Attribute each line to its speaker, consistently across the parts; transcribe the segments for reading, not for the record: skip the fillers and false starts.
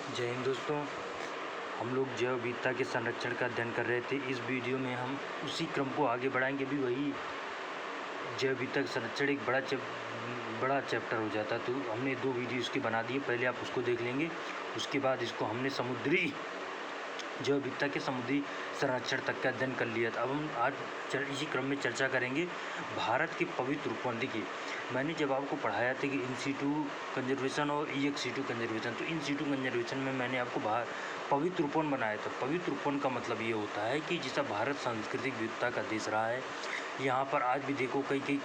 Speaker 1: जय हिंद दोस्तों। हम लोग जैव विविधता के संरक्षण का अध्ययन कर रहे थे। इस वीडियो में हम उसी क्रम को आगे बढ़ाएंगे। भी वही जैव विविधता का संरक्षण एक बड़ा चैप्टर हो जाता। तो हमने 2 वीडियो इसके बना दिए, पहले आप उसको देख लेंगे। उसके बाद इसको हमने समुद्री जैव विविधता के समुद्री संरक्षण तक का अध्ययन कर लिया था। अब हम आज इसी क्रम में चर्चा करेंगे भारत के पवित्र उपवन। देखिए, मैंने जब आपको पढ़ाया था कि इन सीटू कंजर्वेशन और एक्स सीटू कंजर्वेशन, तो इन सीटू कंजर्वेशन में मैंने आपको पवित्र उपवन बनाया था। पवित्र उपवन का मतलब ये होता है कि जैसा भारत सांस्कृतिक विविधता का देश रहा है, यहाँ पर आज भी देखो कई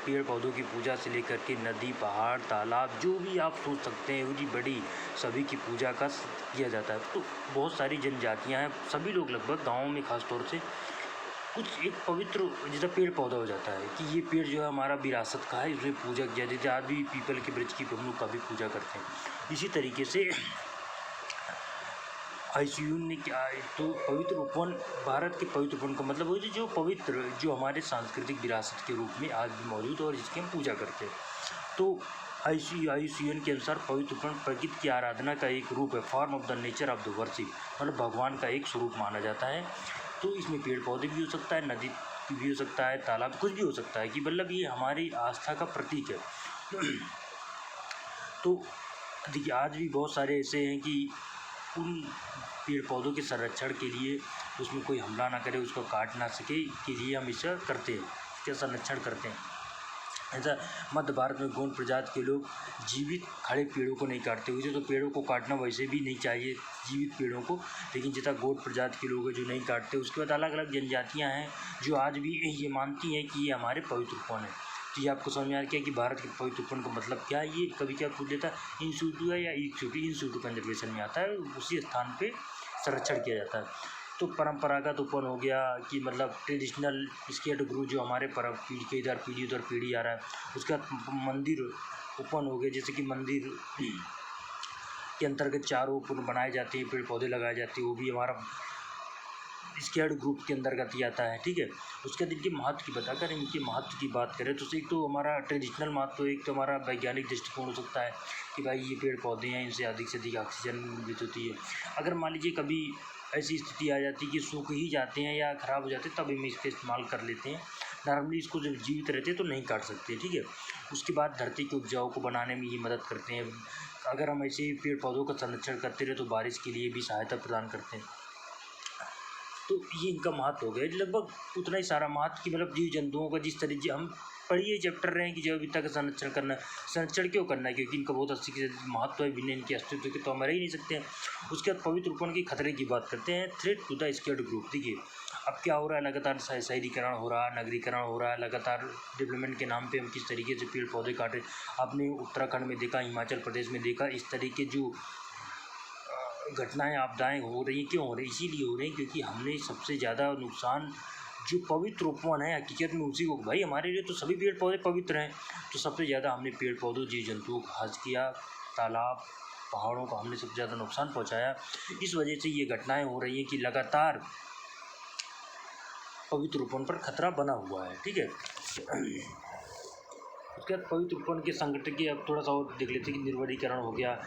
Speaker 1: पेड़ पौधों की पूजा से लेकर के नदी, पहाड़, तालाब, जो भी आप सोच सकते हैं बड़ी बड़ी सभी की पूजा का किया जाता है। तो बहुत सारी जनजातियाँ हैं, सभी लोग लगभग गाँव में खास तौर से कुछ एक पवित्र जैसा पेड़ पौधा हो जाता है कि ये पेड़ जो है हमारा विरासत का है, इसमें पूजा किया जाती है। आज भी पीपल के वृक्ष की हम लोग का भी पूजा करते हैं। इसी तरीके से ICU ने क्या, तो पवित्र उपवन, भारत के पवित्र उपवन का मतलब वो जो पवित्र, जो हमारे सांस्कृतिक विरासत के रूप में आज भी मौजूद और जिसकी हम पूजा करते हैं। तो IUCN के अनुसार पवित्र उपवन प्रकृति की आराधना का एक रूप है, form of the nature of the worship, मतलब भगवान का एक स्वरूप माना जाता है। तो इसमें पेड़ पौधे भी हो सकता है, नदी भी हो सकता है, तालाब, कुछ भी हो सकता है, कि मतलब ये हमारी आस्था का प्रतीक है। तो देखिए, आज भी बहुत सारे ऐसे हैं कि उन पेड़ पौधों के संरक्षण के लिए, उसमें कोई हमला ना करे, उसको काट ना सके, के लिए हम इसे करते हैं, इसका संरक्षण करते हैं। ऐसा मध्य भारत में गौंड प्रजाति के लोग जीवित खड़े पेड़ों को नहीं काटते। वैसे तो पेड़ों को काटना वैसे भी नहीं चाहिए, जीवित पेड़ों को, लेकिन जितना गौंड प्रजाति के लोग हैं जो नहीं काटते। उसके बाद अलग अलग जनजातियाँ हैं जो आज भी ये मानती हैं कि ये हमारे पवित्र उपवन है। तो ये आपको समझ में आ गया कि भारत के पवित्र उपवन का मतलब क्या है। ये कभी क्या पूछ लेता है, इन सीटू है या इन सीटू कंजर्वेशन में आता है, उसी स्थान पर संरक्षण किया जाता है। तो परंपरागत उपवन हो गया कि मतलब ट्रेडिशनल स्केट ग्रुप, जो हमारे पीढ़ी के इधर पीढ़ी उधर पीढ़ी आ रहा है। उसके बाद मंदिर उपवन हो गए, जैसे कि मंदिर के अंतर्गत चारों उपवन बनाए जाते हैं, पेड़ पौधे लगाए जाते हैं, वो भी हमारा स्केट ग्रुप के अंतर्गत ही आता है। ठीक है। उसके बाद इनके महत्व की बताकर, इनके महत्व की बात करें तो एक तो हमारा ट्रेडिशनल महत्व, एक तो हमारा वैज्ञानिक दृष्टिकोण हो सकता है कि भाई ये पेड़ पौधे हैं, इनसे अधिक से अधिक ऑक्सीजन मिलित होती है। अगर मान लीजिए कभी ऐसी स्थिति आ जाती है कि सूख ही जाते हैं या ख़राब हो जाते हैं, तब हम इसका इस्तेमाल कर लेते हैं। नॉर्मली इसको जब जीवित रहते हैं तो नहीं काट सकते। ठीक है। उसके बाद धरती के उपजाऊ को बनाने में ये मदद करते हैं। अगर हम ऐसे ही पेड़ पौधों का संरक्षण करते रहे तो बारिश के लिए भी सहायता प्रदान करते हैं। तो ये इनका महत्व हो गया, लगभग उतना ही सारा महत्व कि मतलब जीव जंतुओं का, जिस तरीके हम पढ़िए चैप्टर रहे हैं कि जैव विविधता का संरक्षण करना, संरक्षण क्यों करना है, क्योंकि इनका बहुत अच्छी महत्व है, बिना इनके अस्तित्व के तो हम रह ही नहीं सकते हैं। उसके बाद पवित्र उपवन के खतरे की बात करते हैं, threat to the skate group. देखिए, अब क्या हो रहा है, लगातार शहरीकरण हो रहा है, नगरीकरण हो रहा है, लगातार डेवलपमेंट के नाम पे हम किस तरीके से पेड़ पौधे काट रहे। आपने उत्तराखंड में देखा, हिमाचल प्रदेश में देखा, इस तरीके जो घटनाएं, आपदाएं हो रही हैं। क्यों हो रही? इसीलिए हो रही हैं क्योंकि हमने सबसे ज़्यादा नुकसान जो पवित्र उपवन है, हकीकत में उसी को, भाई हमारे लिए तो सभी पेड़ पौधे पवित्र हैं, तो सबसे ज़्यादा हमने पेड़ पौधों, जीव जंतुओं को हज किया, तालाब, पहाड़ों को हमने सबसे ज़्यादा नुकसान पहुँचाया। इस वजह से ये घटनाएँ हो रही हैं कि लगातार पवित्र उपवन पर खतरा बना हुआ है। ठीक है। उसके बाद पवित्र उपवन के संगठन की अब थोड़ा सा और देख लेते हैं कि निर्वनीकरण हो गया,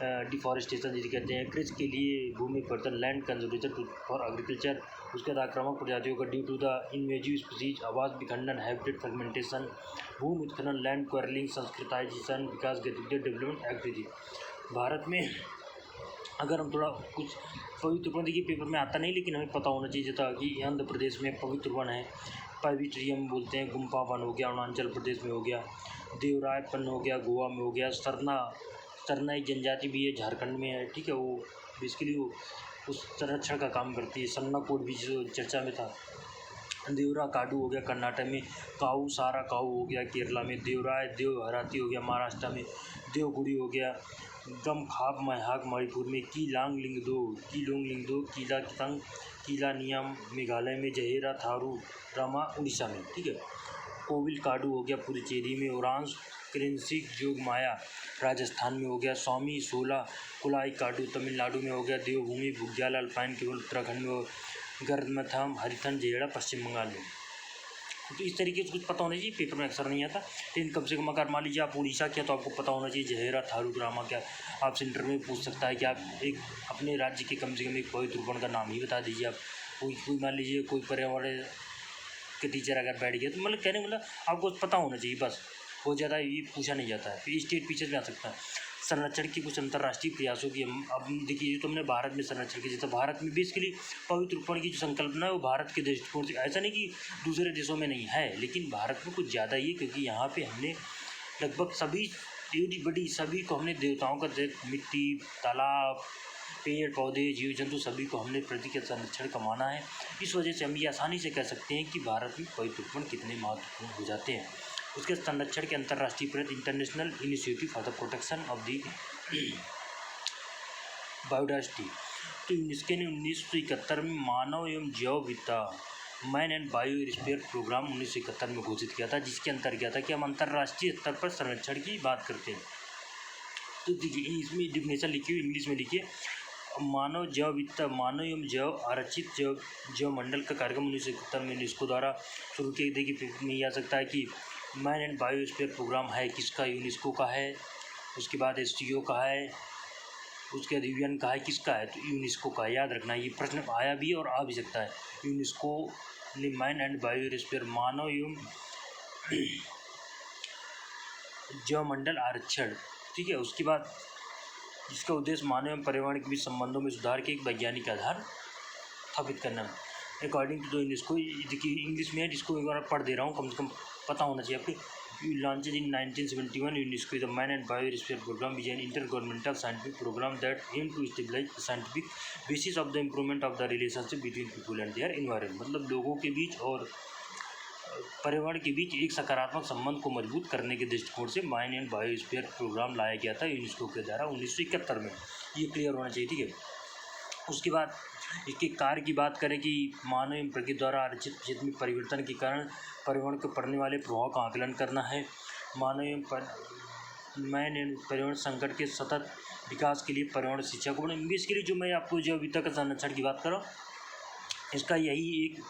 Speaker 1: डिफॉरेस्टेशन जिसे कहते हैं, कृषि के लिए भूमि परिवर्तन, लैंड कंजर्वेशन फॉर एग्रीकल्चर। उसके बाद आक्रामक प्रजातियों का due to the invasive species, आवास विखंडन, हैबिटेट फ्रेगमेंटेशन, भूमि उत्खनन, लैंड क्वारलिंग, संस्कृताइजेशन, विकास गतिविधि, डेवलपमेंट एक्टिविटी। भारत में अगर हम थोड़ा कुछ पवित्र वन, देखिए पेपर में आता नहीं, लेकिन हमें पता होना चाहिए था कि आंध्र प्रदेश में पवित्र वन है, पवित्रियम बोलते हैं, गुम्पा वन हो गया, अरुणाचल प्रदेश में हो गया, देवरायपन हो गया, गोवा में हो गया, सरना एक जनजाति भी है, झारखंड में है। ठीक है। वो बेसिकली वो उस संरक्षण का काम करती है। सन्ना कोड भी जो चर्चा में था। देवरा काडू हो गया कर्नाटक में, काऊ सारा काऊ हो गया केरला में, देवराय देवहराती हो गया महाराष्ट्र में, देवगुड़ी हो गया, गम खाप मैहाक मणिपुर में, की लोंग लिंगदो, कीला कितंग, कीला नियम मेघालय में, जहेरा थारू रामा उड़ीसा में। ठीक है। कोविल काडू हो गया पुडुचेरी में, ओरांस क्रेंसिक जोग माया राजस्थान में हो गया, स्वामी सोला कुलाई काडू तमिलनाडु में हो गया, देवभूमि बुग्याल अल्पाइन केवल उत्तराखंड में हो, गर्दमथम हरिथन जेड़ा पश्चिम बंगाल में। तो इस तरीके से कुछ पता होना चाहिए, पेपर में अक्सर नहीं आता। लेकिन कम से कम अगर मान लीजिए आप उड़ीसा क्या, तो आपको पता होना चाहिए जहेरा थारूग्रामा क्या। आपसे इंटरव्यू में पूछ सकता है कि आप एक अपने राज्य के कम से कम एक पवित्र उपवन का नाम ही बता दीजिए। आप कोई मान लीजिए कोई पर्यावरण के टीचर अगर बैठ गया, तो मतलब कहने मतलब आपको पता होना चाहिए बस, बहुत ज़्यादा ये पूछा नहीं जाता है। फिर स्टेट फीचर में आ सकता है संरक्षण के कुछ अंतर्राष्ट्रीय प्रयासों की। हम अब देखिए, तो हमने भारत में संरक्षण की, जैसे भारत में बेसिकली पवित्र उपवन की जो संकल्पना है वो भारत के दृष्टिकोण से, ऐसा नहीं कि दूसरे देशों में नहीं है, लेकिन भारत में कुछ ज़्यादा ही, क्योंकि यहाँ पे हमने लगभग सभी बड़ी सभी को हमने देवताओं का मिट्टी, तालाब, पेड़ पौधे, जीव जंतु सभी को हमने प्रकृति के संरक्षण का माना है। इस वजह से हम ये आसानी से कह सकते हैं कि भारत में पवित्र उपवन कितने महत्वपूर्ण हो जाते हैं। उसके संरक्षण के अंतर्राष्ट्रीय प्रयत्न, international initiative for the protection of the biodiversity. तो यूनेस्को ने 1971 में मानव एवं जैव विविधता मैन एंड बायोस्फीयर प्रोग्राम 1971 में घोषित किया था, जिसके अंतर्गत किया था कि हम अंतर्राष्ट्रीय स्तर पर संरक्षण की बात करते हैं। तो देखिए इसमें डिफिनेशन लिखी हुई इंग्लिश में लिखिए, मानव जैव विविधता, मानव एवं जैव आरक्षित जैव मंडल का कार्यक्रम 1971 में यूनेस्को द्वारा शुरू किया। देखिए में ये आ सकता है कि मैन एंड बायोस्फीयर प्रोग्राम है किसका, यूनेस्को का है। उसके बाद STO का है, उसके बाद UN का है, किसका है, तो यूनेस्को का। याद रखना, ये प्रश्न आया भी और आ भी सकता है। यूनेस्को ने मैन एंड बायोस्फीयर, मानव एवं जैव मंडल आरक्षण, ठीक है। उसके बाद जिसका उद्देश्य मानव एवं पर्यावरण के बीच संबंधों में सुधार के एक वैज्ञानिक आधार स्थापित करना है। अकॉर्डिंग टू द यूनेस्को, देखिए इंग्लिश में है, जिसको एक बार पढ़ दे रहा हूँ, कम से कम पता होना चाहिए आपको। Launched in 1971, UNESCO is a Man and Biosphere program, which is an intergovernmental scientific program that aims to establish the scientific basis of the improvement of the relationship between people and their environment। मतलब लोगों के बीच और पर्यावरण के बीच एक सकारात्मक संबंध को मजबूत करने के दृष्टिकोण से माइन एंड बायोस्फीयर प्रोग्राम लाया गया था यूनेस्को के द्वारा 1971 में। ये क्लियर होना चाहिए, ठीक है। उसके बाद इसके कार्य की बात करें कि मानव एवं प्रकृति द्वारा आरक्षित क्षेत्र में परिवर्तन के कारण पर्यावरण को पड़ने वाले प्रभाव का आकलन करना है। मानव एवं पर्यावरण संकट के सतत विकास के लिए पर्यावरण शिक्षा को बढ़ाना। बेसिकली जो मैं आपको जैव विविधता का संरक्षण की बात कर रहा हूँ, इसका यही एक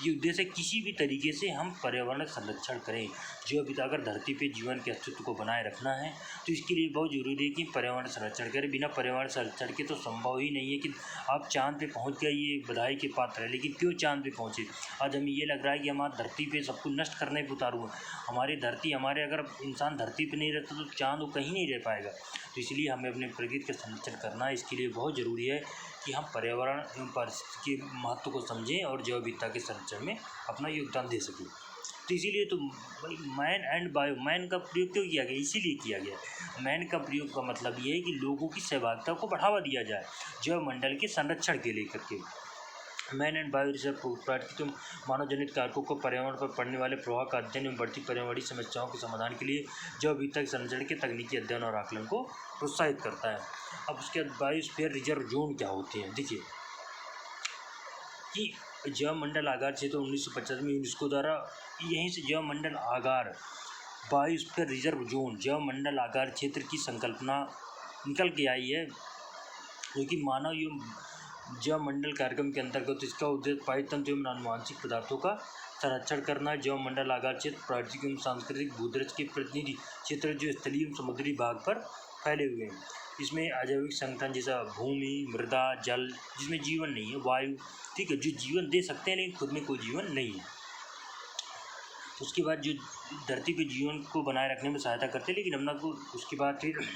Speaker 1: ये उद्देश्य है, किसी भी तरीके से हम पर्यावरण का संरक्षण करें। जैव विविधता, अगर धरती पे जीवन के अस्तित्व को बनाए रखना है तो इसके लिए बहुत ज़रूरी है कि पर्यावरण संरक्षण करें। बिना पर्यावरण संरक्षण के तो संभव ही नहीं है कि आप चाँद पे पहुंच गए, ये बधाई के पात्र है। लेकिन क्यों चाँद पे पहुंचे? आज हमें ये लग रहा है कि हमारी धरती पे सब कुछ नष्ट करने पे उतारू है। हमारी धरती, हमारे अगर इंसान धरती पे नहीं रहता तो चाँद वो कहीं नहीं रह पाएगा। तो इसलिए हमें अपने प्रकृति का संरक्षण करना है। इसके लिए बहुत ज़रूरी है कि हम पर्यावरण एवं पारिस्थितिकी के महत्व को समझें और जैव विविधता के संरक्षण में अपना योगदान दे सकें। तो इसीलिए तो मैन एंड बायो, मैन का प्रयोग क्यों किया गया? इसीलिए किया गया। मैन का प्रयोग का मतलब ये है कि लोगों की सहभागिता को बढ़ावा दिया जाए जैव मंडल के संरक्षण के लेकर के। मैन एंड बायोस्फीयर प्राकृतिक मानव जनित कारकों को पर्यावरण पर पड़ने वाले प्रभाव का अध्ययन एवं बढ़ती पर्यावरणीय समस्याओं के समाधान के लिए जैव विविधता के संरक्षण के तकनीकी अध्ययन और आकलन को प्रोत्साहित करता है। अब उसके बाद बायोस्फीयर रिजर्व जोन क्या होते हैं? देखिए कि जैव मंडल आगार क्षेत्र 1950 में यूनेस्को द्वारा, यहीं से जैव मंडल आगार बायोस्फीयर रिजर्व जोन जैव मंडल आगार क्षेत्र की संकल्पना निकल के आई है, जो कि मानव एवं जैव मंडल कार्यक्रम के अंतर्गत इसका उद्देश्य पारितंत्र एवं आनुवांशिक पदार्थों का संरक्षण करना है। जैव मंडल आगार क्षेत्र प्राकृतिक एवं सांस्कृतिक भूदृश्य के प्रतिनिधि क्षेत्र जो स्थलीय एवं समुद्री भाग पर फैले हुए हैं। इसमें अजैविक संगठन जैसा भूमि, मृदा, जल जिसमें जीवन नहीं है, वायु, ठीक है, जो जीवन दे सकते हैं लेकिन खुद में कोई जीवन नहीं है। उसके बाद जो धरती पे जीवन को बनाए रखने में सहायता करते हैं, लेकिन हमने को उसके बाद फिर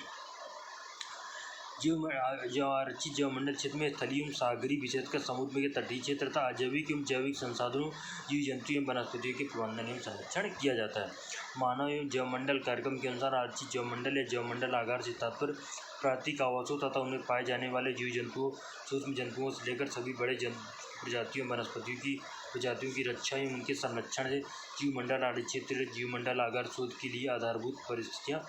Speaker 1: जो आरक्षित जैव मंडल क्षेत्र में स्थलीय एवं सागरी विशेषकर समुद्र के तटीय क्षेत्र तथा अजैविक एवं जैविक संसाधनों, जीव जंतु एवं वनस्पतियों के प्रबंधन एवं संरक्षण किया जाता है। मानव एवं जैव मंडल कार्यक्रम के अनुसार आरक्षित जैव मंडल या जैव मंडल आगार से तात्पर्य प्राकृतिक आवासों तथा उनमें पाए जाने वाले जीव जंतुओं, सूक्ष्म जंतुओं से लेकर सभी बड़े प्रजातियों वनस्पतियों की प्रजातियों की रक्षा एवं उनके संरक्षण से जीव मंडल आरक्षित क्षेत्र जीव मंडल आगार शोध के लिए आधारभूत परिस्थितियाँ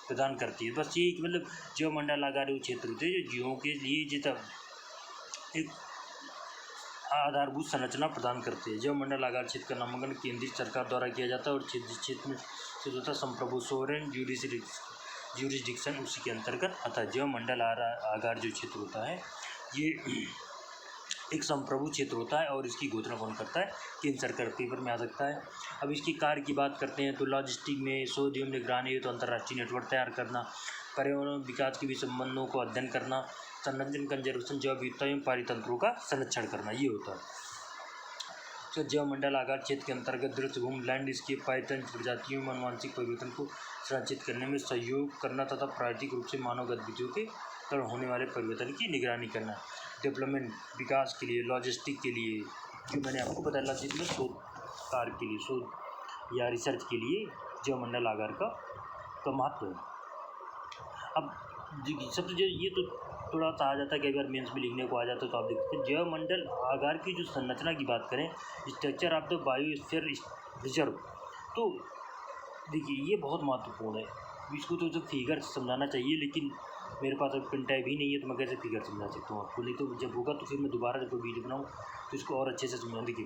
Speaker 1: प्रदान करती है। बस ये मतलब जैव मंडल आगार वो क्षेत्र होते हैं जो जीवों के लिए जितना एक आधारभूत संरचना प्रदान करते हैं। जैव मंडल आगार क्षेत्र का नामांकन केंद्रीय सरकार द्वारा किया जाता है और क्षेत्र में स्वतंत्रता संप्रभु सोवरेन ज्यूरिसडिक्शन उसी के अंतर्गत आता है। जैव मंडल आगार जो क्षेत्र होता है ये एक संप्रभु क्षेत्र होता है और इसकी घोषणा कौन करता है? केंद्र सरकार। पेपर में आ सकता है। अब इसकी कार्य की बात करते हैं तो लॉजिस्टिक में शोध एवं निगरानी तो अंतर्राष्ट्रीय नेटवर्क तैयार करना, पर्यावरण विकास के भी संबंधों को अध्ययन करना, संरक्षण कंजर्वेशन जैव विविधता एवं पारितंत्रों का संरक्षण करना, ये होता है। तो जैव मंडल आकार क्षेत्र के अंतर्गत दृश्य भूमि लैंडस्केप पारितंत्र प्रजातियों में आनुवांशिक परिवर्तन को संरक्षित करने में सहयोग करना तथा प्राकृतिक रूप से मानव गतिविधियों के कारण होने वाले परिवर्तन की निगरानी करना। डेवलपमेंट विकास के लिए, लॉजिस्टिक के लिए, जो मैंने आपको बताया लॉजिस्टिक में शोध कार्य के लिए, शोध या रिसर्च के लिए जैव मंडल आकार का महत्व है। अब सबसे जो ये तो थोड़ा सा आ जाता है, कई बार मेंस में लिखने को आ जाता है, तो आप देख सकते हैं जैव मंडल आकार की जो संरचना की बात करें, structure of the biosphere reserve, तो देखिए ये बहुत महत्वपूर्ण है। इसको तो जो फिगर समझाना चाहिए, लेकिन मेरे पास अब पेन टाइप ही नहीं है, तो मैं कैसे फिगर समझा सकता हूँ आपको? नहीं तो जब होगा तो फिर मैं दोबारा जब वीडियो बनाऊँ तो इसको और अच्छे से समझाऊँ। देखिए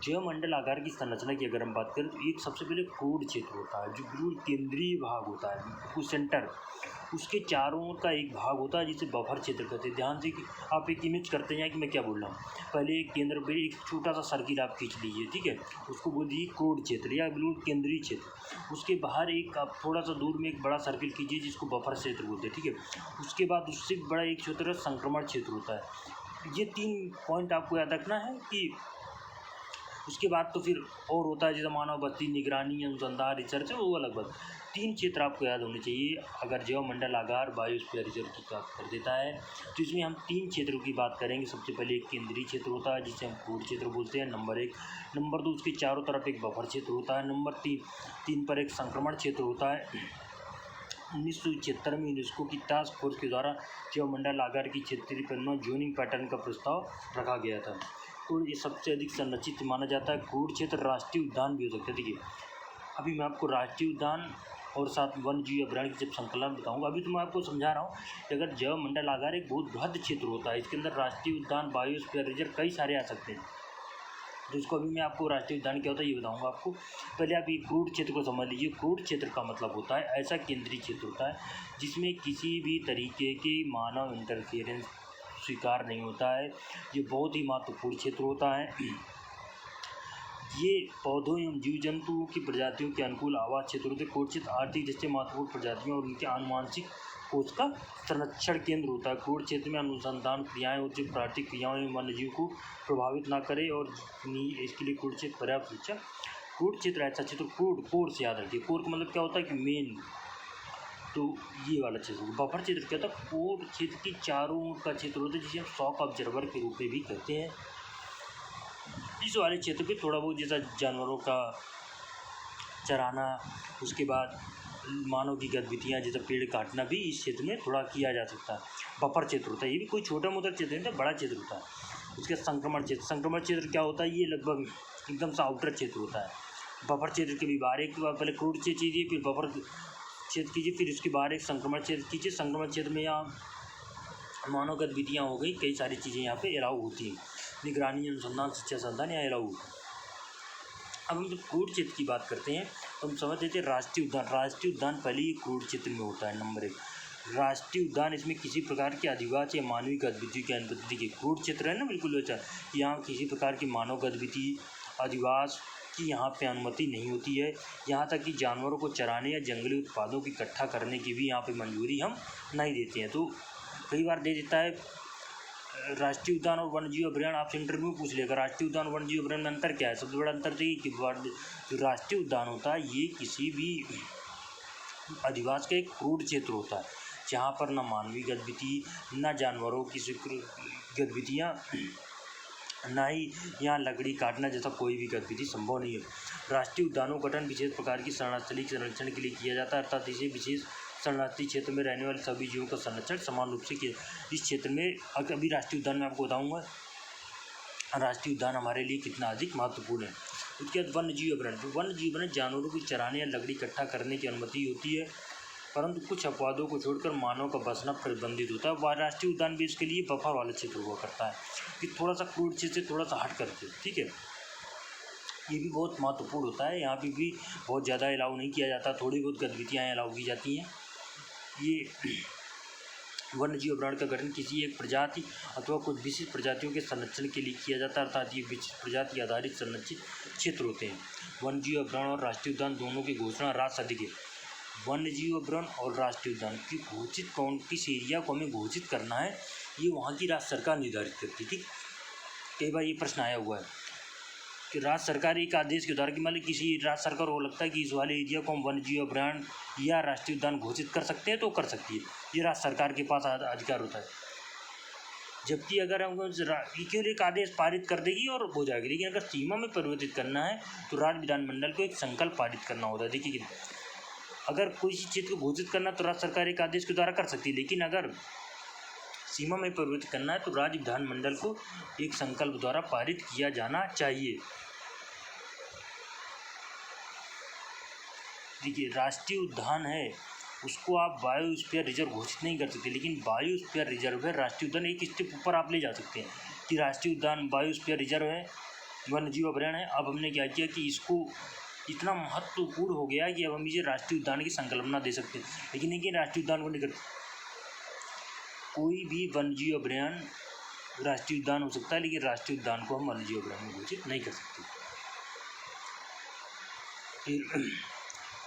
Speaker 1: जैव मंडल आकार की संरचना की अगर हम बात करें तो एक सबसे पहले क्रूड क्षेत्र होता है, जो बिल्कुल केंद्रीय भाग होता है, बिल्कुल सेंटर, उसके चारों ओर का एक भाग होता है जिसे बफर क्षेत्र कहते हैं। ध्यान से कि आप एक इमेज करते हैं कि मैं क्या बोल रहा हूँ। पहले एक केंद्र पे एक छोटा सा सर्किल आप खींच लीजिए, ठीक है, उसको बोल दीजिए क्रूड क्षेत्र या बिल्कुल केंद्रीय क्षेत्र। उसके बाहर एक आप थोड़ा सा दूर में एक बड़ा सर्किल कीजिए जिसको बफर क्षेत्र बोलते हैं, ठीक है। उसके बाद उससे बड़ा एक क्षेत्र संक्रमण क्षेत्र होता है। ये 3 पॉइंट आपको याद रखना है कि उसके बाद तो फिर और होता है, जैसे मानव बस्ती, निगरानी, अनुसंधान, रिसर्च, वो अलग बात। 3 क्षेत्र आपको याद होने चाहिए अगर जैव मंडल आकार बायोस्फीयर रिजर्व की बात कर देता है। तो इसमें हम 3 क्षेत्रों की बात करेंगे। सबसे पहले एक केंद्रीय क्षेत्र होता है जिसे हम क्रूड क्षेत्र बोलते हैं, नंबर 1। नंबर 2, उसके चारों तरफ एक बफर क्षेत्र होता है। नंबर 3 पर एक संक्रमण क्षेत्र होता है। 1976 में यूनेस्को की टास्क फोर्स के द्वारा जैव मंडल आकार की क्षेत्रीय परिमाण जोनिंग पैटर्न का प्रस्ताव रखा गया था। तो ये सबसे अधिक संरक्षित माना जाता है। क्रूड क्षेत्र राष्ट्रीय उद्यान भी हो सकता है। देखिए अभी मैं आपको राष्ट्रीय उद्यान और साथ वन्य जीव अभयारण्य की जब संकलन बताऊंगा, अभी तो मैं आपको समझा रहा हूँ कि अगर जैव मंडल आकार एक बहुत बृहद क्षेत्र होता है, इसके अंदर राष्ट्रीय उद्यान, बायोस्फीयर रिजर्व कई सारे आ सकते हैं। तो इसको अभी मैं आपको राष्ट्रीय उद्यान क्या होता है ये बताऊंगा आपको। पहले आप ये क्रूड क्षेत्र को समझ लीजिए। क्रूड क्षेत्र का मतलब होता है ऐसा केंद्रीय क्षेत्र होता है जिसमें किसी भी तरीके के मानव इंटरफेरेंस स्वीकार नहीं होता है। ये बहुत ही महत्वपूर्ण क्षेत्र होता है। ये पौधों एवं जीव जंतुओं की प्रजातियों के अनुकूल आवास क्षेत्र होते हैं। क्रूड क्षेत्र आर्थिक दृष्टि से महत्वपूर्ण प्रजातियों और उनके आनुवांशिक कोष का संरक्षण केंद्र होता है। क्रूड क्षेत्र में अनुसंधान क्रियाएं होती है, प्राकृतिक क्रियाओं एवं वन्यजीव को प्रभावित ना करे और इसके लिए क्रूड क्षेत्र पर्याप्त सुरक्षा। क्रूड क्षेत्र ऐसा क्षेत्र, कोर से याद रखिए। कोर का मतलब क्या होता है कि मेन, तो ये वाला क्षेत्र। बफर क्षेत्र क्या होता है? कोर क्षेत्र की चारों ओर का क्षेत्र होता है जिसे हम शॉक ऑब्जर्वर के रूप में भी कहते हैं। इस वाले क्षेत्र पे थोड़ा बहुत जैसा जानवरों का चराना, उसके बाद मानव की गतिविधियाँ जैसे पेड़ काटना भी इस क्षेत्र में थोड़ा किया जा सकता है। बफर क्षेत्र होता है, ये भी कोई छोटा मोटा क्षेत्र नहीं होता, बड़ा क्षेत्र होता है। उसके संक्रमण क्षेत्र क्या होता है? ये लगभग एकदम सा आउटर क्षेत्र होता है। बफर क्षेत्र के भी बाहर एक पहले क्रूड क्षेत्र कीजिए, फिर बफर क्षेत्र कीजिए, फिर उसके बाहर एक संक्रमण क्षेत्र कीजिए। संक्रमण क्षेत्र में यहाँ मानव गतिविधियाँ हो गई, कई सारी चीज़ें यहाँ पे अलाउ होती हैं। निगरानी, अनुसंधान, शिक्षा, संधान यहाँ अलाउ। अब हम जब क्रूड क्षेत्र की बात करते हैं तो हम समझ लेते हैं राष्ट्रीय उद्यान। राष्ट्रीय उद्यान पहले ही क्रूड क्षेत्र में होता है। नंबर 1 राष्ट्रीय उद्यान, इसमें किसी प्रकार के अधिवास या मानवीय गतिविधि की अनुमति। देखिए क्रूड क्षेत्र है ना, बिल्कुल वैसा, यहाँ किसी प्रकार की मानव गतिविधि, अधिवास की यहाँ पे अनुमति नहीं होती है। यहाँ तक कि जानवरों को चराने या जंगली उत्पादों की इकट्ठा करने की भी यहाँ पे मंजूरी हम नहीं देते हैं। तो कई बार दे देता है। राष्ट्रीय उद्यान और वन्यजीव अभयारण्य आपसे इंटरव्यू में पूछ लेगा राष्ट्रीय उद्यान और वन्यजीव अभयारण्य में अंतर क्या है? सबसे बड़ा अंतर तो ये कि जो राष्ट्रीय उद्यान होता है ये किसी भी अधिवास का एक क्रूड क्षेत्र होता है जहाँ पर न मानवीय गतिविधि, न जानवरों की गतिविधियाँ, ना ही यहाँ लकड़ी काटना जैसा कोई भी गतिविधि संभव नहीं है। राष्ट्रीय उद्यानों का गठन विशेष प्रकार की शरणार्थी के संरक्षण के लिए किया जाता है, अर्थात इसे विशेष शरणार्थी क्षेत्र में रहने वाले सभी जीवों का संरक्षण समान रूप से किया। इस क्षेत्र में अभी राष्ट्रीय उद्यान में आपको बताऊंगा राष्ट्रीय उद्यान हमारे लिए कितना अधिक महत्वपूर्ण है। उसके बाद वन्य जीव अभयारण्य। वन्य जीव अभयारण्य जानवरों को चराने या लकड़ी इकट्ठा करने की अनुमति होती है, परंतु कुछ अपवादों को छोड़कर मानव का बसना प्रतिबंधित होता है। वह राष्ट्रीय उद्यान भी इसके लिए बफर वाला क्षेत्र हुआ करता है कि थोड़ा सा क्रूड क्षेत्र से थोड़ा सा हट करके, ठीक है। ये भी बहुत महत्वपूर्ण होता है। यहाँ पे भी बहुत ज़्यादा अलाउ नहीं किया जाता, थोड़ी बहुत गतिविधियाँ अलाउ की जाती हैं। ये वन्यजीव अभयारण्य का गठन किसी एक प्रजाति अथवा कुछ विशिष्ट प्रजातियों के संरक्षण के लिए किया जाता है, अर्थात ये विशिष्ट प्रजाति आधारित संरक्षित क्षेत्र होते हैं। वन्यजीव अभयारण्य और राष्ट्रीय उद्यान दोनों की घोषणा राज्य अधिक है। वन्यजीव अभयारण्य और राष्ट्रीय उद्यान की घोषित कौन किस एरिया को हमें घोषित करना है, ये वहाँ की राज्य सरकार निर्धारित करती थी। कई बार ये प्रश्न आया हुआ है कि राज्य सरकार एक आदेश के द्वारा कि मतलब किसी राज्य सरकार को लगता है कि इस वाले एरिया को हम वन्यजीव अभयारण्य या राष्ट्रीय उद्यान घोषित कर सकते हैं तो कर सकती है, ये राज्य सरकार के पास अधिकार होता है। जबकि अगर हम केवल एक आदेश पारित कर देगी और हो जाएगी, लेकिन अगर सीमा में परिवर्तित करना है तो राज्य विधानमंडल को एक संकल्प पारित करना होता है। देखिए, अगर कोई क्षेत्र को घोषित करना तो राज्य सरकार एक आदेश के द्वारा कर सकती है, लेकिन अगर सीमा में परिवर्तित करना है तो राज्य विधानमंडल को एक संकल्प द्वारा पारित किया जाना चाहिए। देखिए, राष्ट्रीय उद्यान है उसको आप बायोस्फीयर रिजर्व घोषित नहीं कर सकते, लेकिन बायोस्फीयर रिजर्व है राष्ट्रीय उद्यान एक स्टेप ऊपर आप ले जा सकते हैं कि राष्ट्रीय उद्यान बायोस्फीयर रिजर्व है, वन्यजीव अभयारण्य है। अब हमने क्या किया कि इसको इतना महत्वपूर्ण हो गया कि अब हम इसे राष्ट्रीय उद्यान की संकल्पना दे सकते हैं, लेकिन राष्ट्रीय उद्यान को नहीं करते। कोई भी वन्यजीव अभयारण्य राष्ट्रीय उद्यान हो सकता है, लेकिन राष्ट्रीय उद्यान को हम वन्यजीव अभयारण्य घोषित नहीं कर सकते।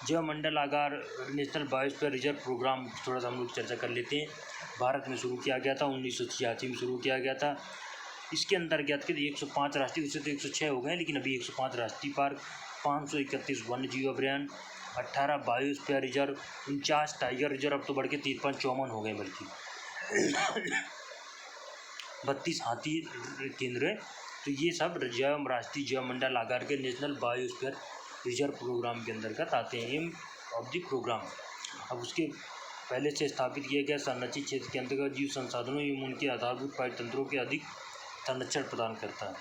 Speaker 1: जैव मंडलागार नेशनल बायोस्फीयर रिजर्व प्रोग्राम थोड़ा सा हम लोग चर्चा कर लेते हैं। भारत में शुरू किया गया था, 1986 में शुरू किया गया था। इसके अंतर्गत के 105 राष्ट्रीय, उससे तो 106 हो गए, लेकिन अभी 105 राष्ट्रीय पार्क, 531 वन्यजीव अभयारण्य, 18 बायोस्फीयर रिजर्व, 49 टाइगर रिजर्व, अब तो बढ़ के 53-54 हो गए, बल्कि 32 हाथी केंद्र है। तो ये सब राष्ट्रीय जैव मंडलागार के नेशनल बायोस्फीयर रिजर्व प्रोग्राम के अंतर्गत आते हैं, एम ऑफ द प्रोग्राम। अब उसके पहले से स्थापित किया गया संरक्षित क्षेत्र के अंतर्गत जीव संसाधनों एवं उनके आधारभूत परितंत्रों के अधिक संरक्षण प्रदान करता है।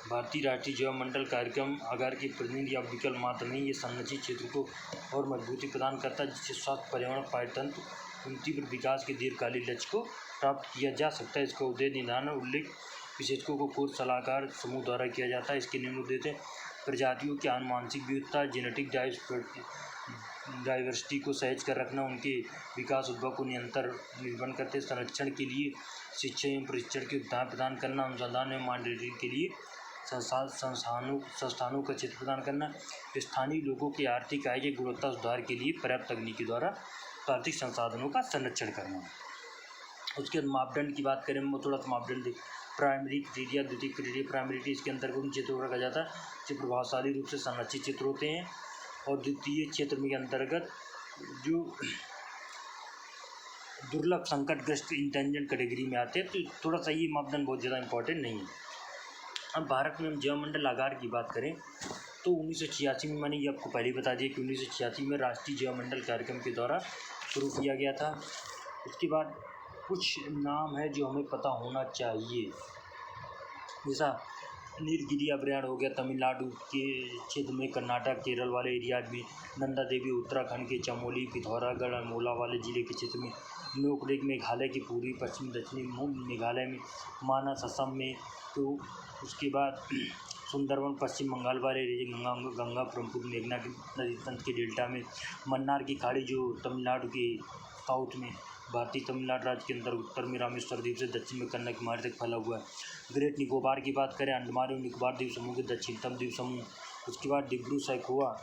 Speaker 1: भारतीय राष्ट्रीय जैव मंडल कार्यक्रम आगार के प्रतिनिधि या विकल्प मात्र नहीं, ये संरक्षित क्षेत्र को और मजबूती प्रदान करता है, जिससे स्वास्थ्य, पर्यावरण, परितंत्र उन तीव्र विकास के दीर्घकालिक लक्ष्य को प्राप्त किया जा सकता है। इसका उद्देश्य निदान और उल्लेख विशेषज्ञों को कोर्स सलाहकार समूह द्वारा किया जाता है। इसके निम्न उद्देश्य प्रजातियों की आनुवंशिक विविधता, जेनेटिक डाइवर्सिटी को सहज कर रखना, उनके विकास उद्भव को निर्भर करते संरक्षण के लिए शिक्षा एवं प्रशिक्षण की सुविधाएं प्रदान करना, अनुसंधान एवं मॉनिटरिंग के लिए संस्थानों का क्षेत्र प्रदान करना, स्थानीय लोगों की आर्थिक आय की गुणवत्ता सुधार के लिए पर्याप्त तकनीक द्वारा प्राकृतिक संसाधनों का संरक्षण करना। उसके मापदंड की बात करें, थोड़ा सा मापदंड प्राइमरी क्राइटेरिया, द्वितीय क्राइटेरिया। प्राइमरी इसके अंतर्गत उन क्षेत्रों को रखा जाता है जो प्रभावशाली रूप से संरक्षित क्षेत्र होते हैं, और द्वितीय क्षेत्र में के अंतर्गत जो दुर्लभ संकटग्रस्त इंटेंजेंट कैटेगरी में आते हैं। तो थोड़ा सा ये मापदंड बहुत ज़्यादा इंपॉर्टेंट नहीं है। अब भारत में हम जैव मंडलागार की बात करें तो 1986 में, मैंने ये आपको पहले ही बता दिया कि 1986 में राष्ट्रीय जैव मंडल कार्यक्रम के द्वारा शुरू किया गया था। उसके बाद कुछ नाम है जो हमें पता होना चाहिए, जैसा नीलगिरी अभयारण्य हो गया तमिलनाडु के क्षेत्र में, कर्नाटक केरल वाले एरियाज में, नंदा देवी उत्तराखंड के चमोली, पिथौरागढ़ अल्मोड़ा वाले जिले के क्षेत्र में, नोकरेक मेघालय के पूर्वी पश्चिमी दक्षिणी मेघालय में, मानस असम में। तो उसके बाद सुंदरवन पश्चिम बंगाल वाले एरिया, गंगा ब्रह्मपुत्र मेघना नदी तंत्र के डेल्टा में, मन्नार की खाड़ी जो तमिलनाडु के साउथ में, भारतीय तमिलनाडु राज्य के अंदर उत्तर में रामेश्वर द्वीप से दक्षिण में कन्याकुमारी तक फैला हुआ है। ग्रेट निकोबार की बात करें, अंडमान और निकोबार द्वीप समूह के दक्षिणतम द्वीप समूह। उसके बाद डिब्रू सैखोवा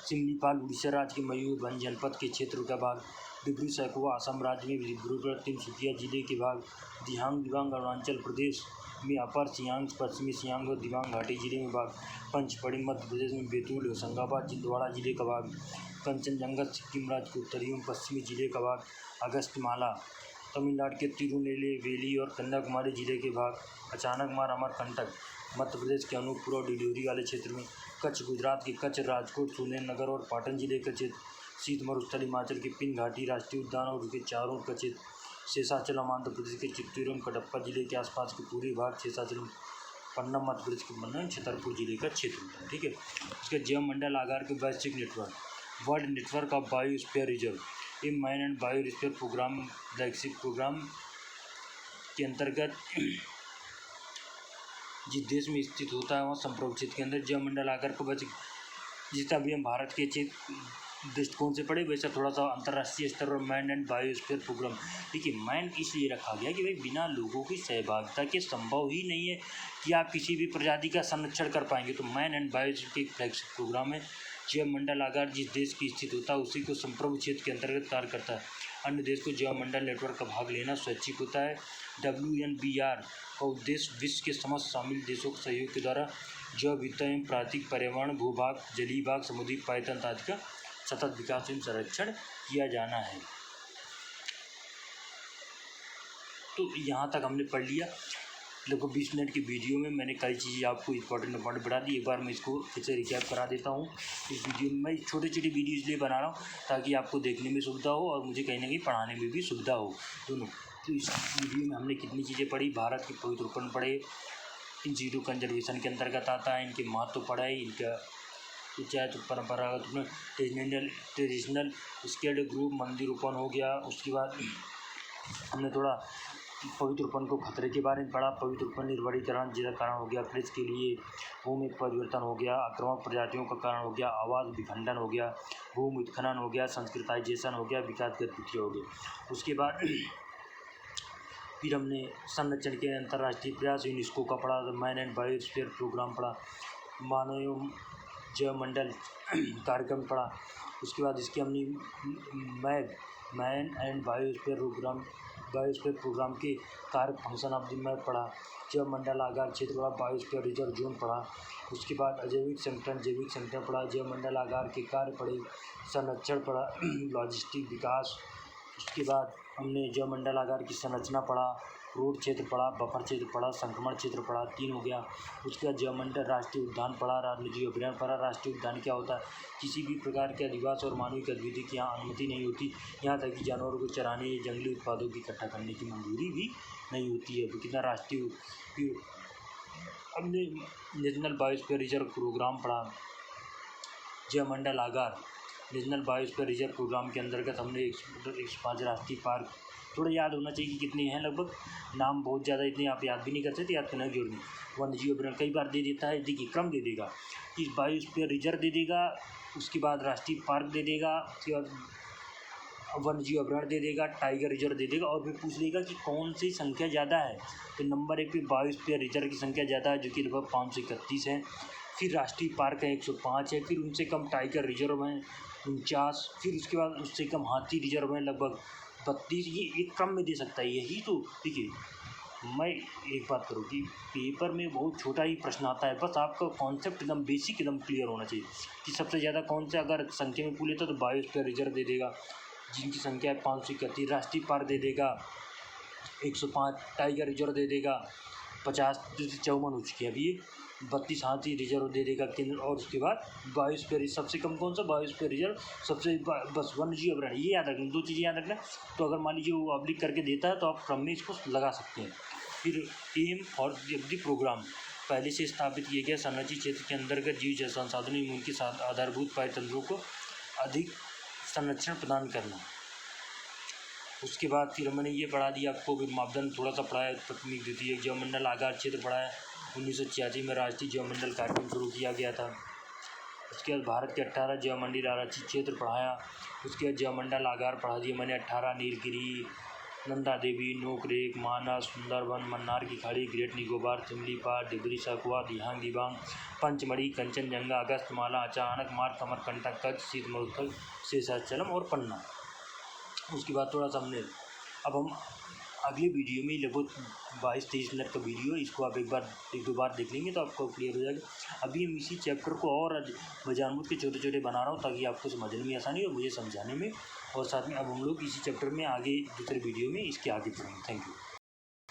Speaker 1: सिमलीपाल उड़ीसा राज्य के मयूरभंज जनपद के क्षेत्र का भाग, डिब्रू सैखोवा असम राज्य में, डिब्रूगढ़ तिनसुकिया जिले के भाग, दिबांग अरुणाचल प्रदेश में, अपर सियांग पश्चिमी सियांग और दिबांग घाटी जिले में भाग, पंचमढ़ी मध्य प्रदेश में, बैतूल होशंगाबाद छिंदवाड़ा जिले का भाग, कंचनजंगा सिक्किम राज्य के उत्तरी एवं पश्चिमी जिले का भाग, अगस्त्यमाला तमिलनाडु के तिरुनेलवेली और कन्याकुमारी जिले के भाग, अचानकमार अमरकंटक मध्य प्रदेश के अनूपपुर और डिंडोरी वाले क्षेत्र में, कच्छ गुजरात के कच्छ, राजकोट, सुरेंद्रनगर और पाटन जिले का क्षेत्र, शीत मरुस्थल हिमाचल के पिन घाटी राष्ट्रीय उद्यान और उसके चारों का क्षेत्र, शेषाचलम आंध्र प्रदेश के चित्तूर एवं कटप्पा जिले के आसपास के पूरे भाग, शेषाचलम पन्ना मध्य प्रदेश के पन्ना छतरपुर जिले का क्षेत्र होता है। ठीक है। उसके जैव मंडल आगार के वैश्विक network, world network of biosphere reserve, ये man and biosphere programme flagship programme के अंतर्गत जिस देश में स्थित होता है वहाँ संप्रभु क्षेत्र के अंदर जैव मंडल आगार को बच, जितना भी हम भारत के क्षेत्र दृष्टिकोण से पढ़े, वैसा थोड़ा सा अंतर्राष्ट्रीय स्तर पर मैन एंड बायोस्फीयर प्रोग्राम। देखिए मैन इसलिए रखा गया कि भाई बिना लोगों की सहभागिता के संभव ही नहीं है कि आप किसी भी प्रजाति का संरक्षण कर पाएंगे। तो मैन एंड बायोस्फीयर के फ्लैगशिप प्रोग्राम है। जैवमंडल आगार जिस देश की स्थित होता है उसी को संप्रभु क्षेत्र के अंतर्गत कार्य करता है। अन्य देश को जैवमंडल नेटवर्क का भाग लेना स्वैच्छिक होता है। WNBR का उद्देश्य विश्व के समस्त शामिल देशों के सहयोग के द्वारा जैव विविधता एवं प्राकृतिक पर्यावरण, भूभाग, जलीय भाग, समुद्री पायतन आदि का सतत विकास एवं संरक्षण किया जाना है। तो यहाँ तक हमने पढ़ लिया। लगभग 20 मिनट की वीडियो में मैंने कई चीज़ें आपको इंपॉर्टेंट बढ़ा दी। एक बार मैं इसको फिर से रिकैप करा देता हूँ। इस वीडियो में मैं छोटी छोटी वीडियो इसलिए बना रहा हूँ ताकि आपको देखने में सुविधा हो और मुझे कहीं ना कहीं पढ़ाने में भी सुविधा हो दोनों। तो इस वीडियो में हमने कितनी चीज़ें पढ़ी, भारत के पवित्र उपवन पढ़े, इन चीज़ों कंजर्वेशन के अंतर्गत आता है, इनके महत्व पढ़े, इनका चाहे तो परंपरागत ट्रेडिशनल स्केल्ड ग्रुप मंदिर उपवन हो गया। उसके बाद हमने थोड़ा पवित्र उपवन को खतरे के बारे में पढ़ा। पवित्र उपवन निर्वरीकरण जिसका कारण हो गया, कृषि के लिए भूमि परिवर्तन हो गया, आक्रामक प्रजातियों का कारण हो गया, आवास विखंडन हो गया, भूमि उत्खनन हो गया, संस्कृताइजेशन हो गया, विकास गतिविधियाँ हो गई। उसके बाद फिर हमने संरक्षण के अंतर्राष्ट्रीय प्रयास यूनेस्को का पढ़ा, मैन एंड बायोस्फीयर प्रोग्राम पढ़ा, मानव एवं जैवमंडल कार्यक्रम पढ़ा। उसके बाद इसके हमने मैन एंड बायोस्फीयर प्रोग्राम के कार्य फंक्शन ऑफ द मैप पढ़ा, जैवमंडल आगार क्षेत्र पढ़ा, बायोस्फीयर रिजर्व जोन पढ़ा। उसके बाद जैविक संगठन पढ़ा, जैवमंडल आगार के कार्य पढ़े, संरक्षण पढ़ा, लॉजिस्टिक विकास। उसके बाद हमने जैवमंडल आगार की संरचना पढ़ा, रोड क्षेत्र पढ़ा, बफर क्षेत्र पढ़ा, संक्रमण क्षेत्र पढ़ा, 3 हो गया। उसके बाद जैवमंडल राष्ट्रीय उद्यान पढ़ा, वन्यजीव अभयारण्य पढ़ा। राष्ट्रीय उद्यान क्या होता है? किसी भी प्रकार के अधिवास और मानवीय गतिविधि की यहाँ अनुमति नहीं होती, यहाँ तक कि जानवरों को चराने, जंगली उत्पादों की इकट्ठा करने की मंजूरी भी नहीं होती है। कितना राष्ट्रीय हमने नेशनल बायोस्फीयर रिजर्व प्रोग्राम पढ़ा, जैवमंडल आगार नेशनल बायोस्फीयर रिजर्व प्रोग्राम के अंतर्गत हमने 105 राष्ट्रीय पार्क, थोड़ा याद होना चाहिए कि कितने हैं, लगभग नाम बहुत ज़्यादा इतने आप याद भी नहीं कर सकते, याद करना जरूरी। वन्यजीव अभयारण्य कई बार दे देता है, देखिए क्रम दे देगा, इस बायोस्फीयर रिजर्व दे देगा, उसके बाद राष्ट्रीय पार्क दे देगा, उसके बाद वन्यजीव अभयारण्य दे देगा, टाइगर रिजर्व दे देगा, और फिर पूछ लेगा कि कौन सी संख्या ज़्यादा है। तो नंबर 1 पे बायोस्फीयर रिजर्व की संख्या ज़्यादा है जो कि लगभग 531 है। फिर राष्ट्रीय पार्क है 105 है, फिर उनसे कम टाइगर रिजर्व हैं 49, फिर उसके बाद उससे कम हाथी रिजर्व हैं लगभग 32। ये एक क्रम में दे सकता है। यही तो देखिए, मैं एक बात करूँ कि पेपर में बहुत छोटा ही प्रश्न आता है, बस आपका कॉन्सेप्ट एकदम बेसिक एकदम क्लियर होना चाहिए कि सबसे ज़्यादा कौन से अगर संख्या में पूछ लेता तो बायोस्फीयर रिजर्व दे देगा जिनकी संख्या है 531, राष्ट्रीय पार्क दे देगा 105, टाइगर रिजर्व दे देगा 50, 54 हो चुकी है अभी, 32 हाथी रिजर्व दे देगा केंद्र। और उसके बाद बायोस्फीयर सबसे कम कौन सा बायोस्फीयर रिजर्व, सबसे बस वन्यजीव अभयारण्य। ये याद रखना, 2 चीज़ें याद रखना। तो अगर मान लीजिए वो ऑब्लिक करके देता है तो आप क्रम में इसको लगा सकते हैं। फिर एम और द प्रोग्राम पहले से स्थापित किए गए संरक्षित क्षेत्र के अंतर्गत जीव संसाधनों एवं उनके साथ आधारभूत पायतंत्रों को अधिक संरक्षण प्रदान करना। उसके बाद फिर मैंने ये पढ़ा दिया आपको, फिर मापदंड थोड़ा सा पढ़ाया, प्राथमिक द्वितीय जैवमंडल आगार क्षेत्र पढ़ाया। 1986 में राष्ट्रीय जैवमंडल कार्यक्रम शुरू किया गया था। उसके बाद भारत के 18 जैवमंडल आरक्षित क्षेत्र पढ़ाया। उसके बाद जैवमंडल आगार पढ़ा दिया मैंने 18, नीलगिरी, नंदा देवी, नोकरेक, मानस, सुंदरबन, मन्नार की खाड़ी, ग्रेट निकोबार, सिमलीपाल, डिब्री सखुआ, दिहांग दिबांग, पंचमढ़ी, कंचनजंगा, अगस्तमाला, अचानक मार्ग, कमरकंटक, कच्छ, शीत मरुस्थल, शेषाचलम और पन्ना। उसके बाद थोड़ा सा हमने, अब हम अगले वीडियो में लगभग 22-23 मिनट का वीडियो, इसको आप एक दो बार देख लेंगे तो आपको क्लियर हो जाएगा। अभी हम इसी चैप्टर को और मजामूत के छोटे छोटे बना रहा हूँ ताकि आपको समझने में आसानी हो, मुझे समझाने में, और साथ में अब हम लोग इसी चैप्टर में आगे दूसरे वीडियो में इसके आगे पढ़ेंगे। Thank you.